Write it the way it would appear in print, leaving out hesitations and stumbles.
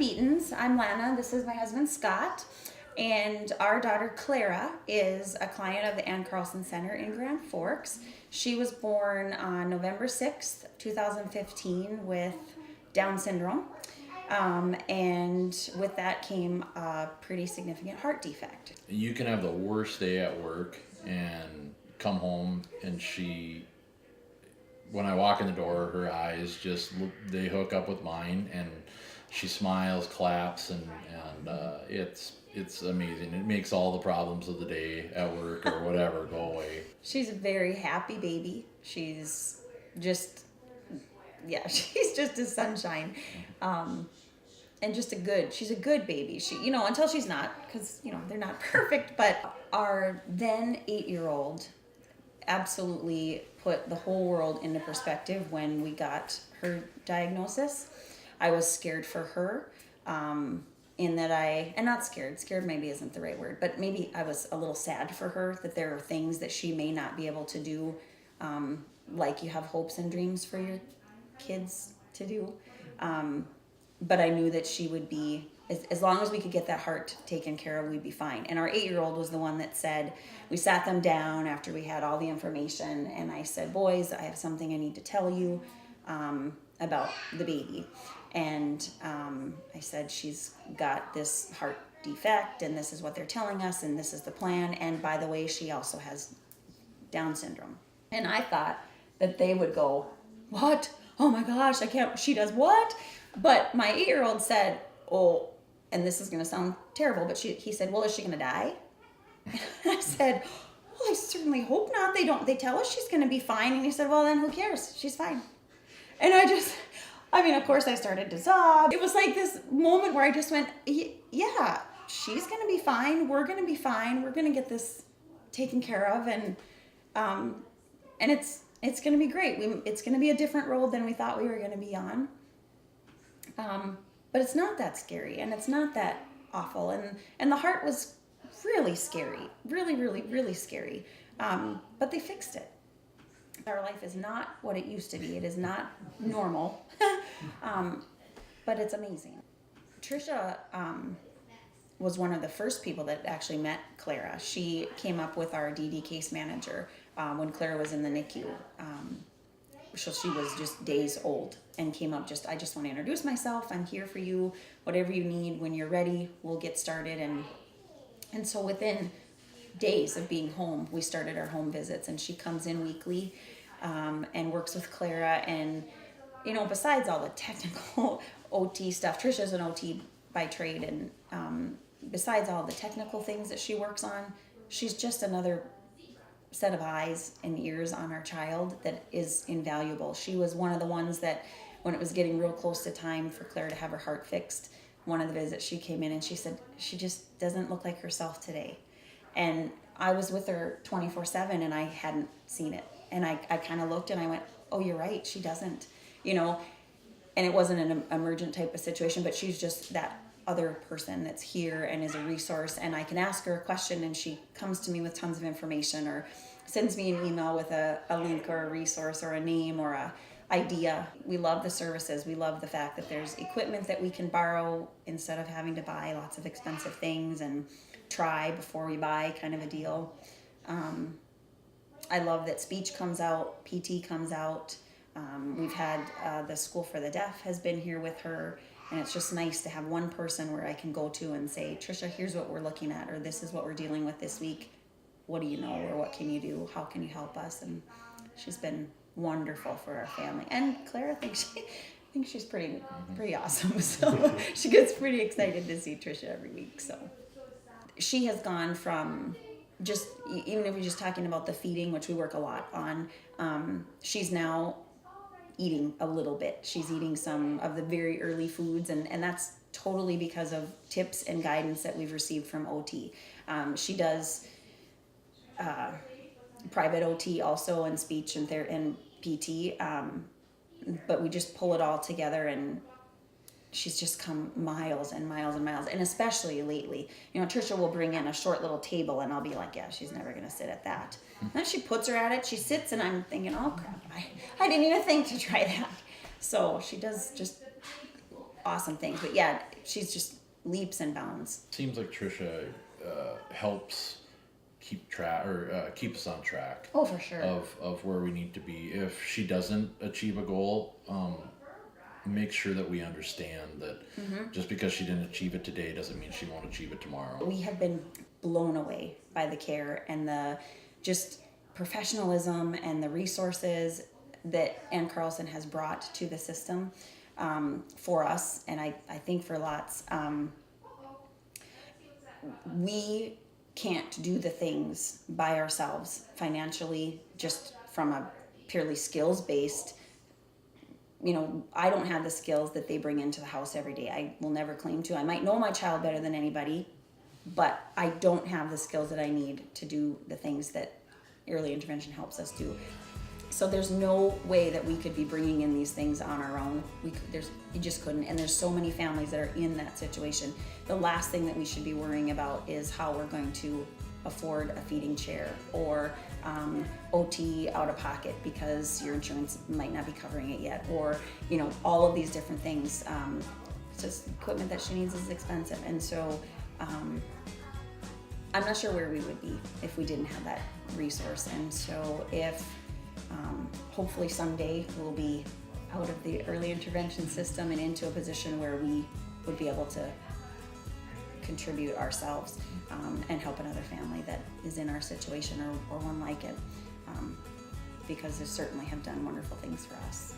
Beatons. I'm Lana. This is my husband, Scott. And our daughter, Clara, is a client of the Anne Carlsen Center in Grand Forks. She was born on November 6th, 2015 with Down syndrome. And with that came a pretty significant heart defect. You can have the worst day at work and come home and when I walk in the door, her eyes they hook up with mine, and she smiles, claps, and it's amazing. It makes all the problems of the day at work or whatever go away. She's a very happy baby. She's just a sunshine. And she's a good baby. She, until she's not, because, they're not perfect, but our then 8-year-old absolutely put the whole world into perspective when we got her diagnosis. I was scared for her, in that not scared maybe isn't the right word, but maybe I was a little sad for her that there are things that she may not be able to do, like you have hopes and dreams for your kids to do. But I knew that she would be, as long as we could get that heart taken care of, we'd be fine. And our 8-year-old was the one that said, we sat them down after we had all the information, and I said, boys, I have something I need to tell you about the baby. And I said, she's got this heart defect, and this is what they're telling us, and this is the plan. And by the way, she also has Down syndrome. And I thought that they would go, what? Oh my gosh, she does what? But my 8-year-old said, oh, and this is going to sound terrible, but he said, well, is she going to die? And I said, well, I certainly hope not. They tell us she's going to be fine. And he said, well, then who cares? She's fine. And of course I started to sob. It was like this moment where I just went, yeah, she's going to be fine. We're going to be fine. We're going to get this taken care of. And it's going to be great. It's going to be a different road than we thought we were going to be on. But it's not that scary, and it's not that awful. And the heart was really scary, really, really, really scary. But they fixed it. Our life is not what it used to be. It is not normal, but it's amazing. Tricia was one of the first people that actually met Clara. She came up with our DD case manager when Clara was in the NICU. So she was just days old and came up I just want to introduce myself. I'm here for you. Whatever you need, when you're ready, we'll get started. And so within days of being home, we started our home visits, and she comes in weekly and works with Clara. And, besides all the technical OT stuff, Tricia's an OT by trade. And besides all the technical things that she works on, she's just another set of eyes and ears on our child that is invaluable. She was one of the ones that when it was getting real close to time for Clara to have her heart fixed, one of the visits she came in and she said, she just doesn't look like herself today. And I was with her 24/7 and I hadn't seen it. And I kind of looked and I went, oh, you're right, she doesn't, and it wasn't an emergent type of situation, but she's just that other person that's here and is a resource, and I can ask her a question and she comes to me with tons of information or sends me an email with a link or a resource or a name or a idea. We love the services. We love the fact that there's equipment that we can borrow instead of having to buy lots of expensive things and try before we buy kind of a deal. I love that speech comes out, PT comes out. We've had the School for the Deaf has been here with her. And it's just nice to have one person where I can go to and say, Tricia, here's what we're looking at, or this is what we're dealing with this week. What do you know, or what can you do? How can you help us? And she's been wonderful for our family. And Clara thinks she's pretty awesome. So she gets pretty excited to see Tricia every week. So she has gone from just, even if we're just talking about the feeding, which we work a lot on, she's now eating a little bit. She's eating some of the very early foods, and that's totally because of tips and guidance that we've received from OT. She does private OT also, and speech and PT, but we just pull it all together, and she's just come miles and miles and miles, and especially lately. Tricia will bring in a short little table, and I'll be like, yeah, she's never going to sit at that. Then she puts her at it, she sits, and I'm thinking, oh crap, I didn't even think to try that. So she does just awesome things. But yeah, she's just leaps and bounds. Seems like Trisha helps keep track or keep us on track. Oh, for sure. Of where we need to be. If she doesn't achieve a goal, make sure that we understand that just because she didn't achieve it today doesn't mean she won't achieve it tomorrow. We have been blown away by the care and the just professionalism and the resources that Anne Carlsen has brought to the system for us, and I think for lots. We can't do the things by ourselves financially, just from a purely skills-based. I don't have the skills that they bring into the house every day. I will never claim to. I might know my child better than anybody, but I don't have the skills that I need to do the things that early intervention helps us do. So there's no way that we could be bringing in these things on our own. You just couldn't. And there's so many families that are in that situation. The last thing that we should be worrying about is how we're going to afford a feeding chair or OT out of pocket because your insurance might not be covering it yet, or all of these different things. It's just equipment that she needs is expensive, and so I'm not sure where we would be if we didn't have that resource. And so if hopefully someday we'll be out of the early intervention system and into a position where we would be able to contribute ourselves and help another family that is in our situation or one like it, because they certainly have done wonderful things for us.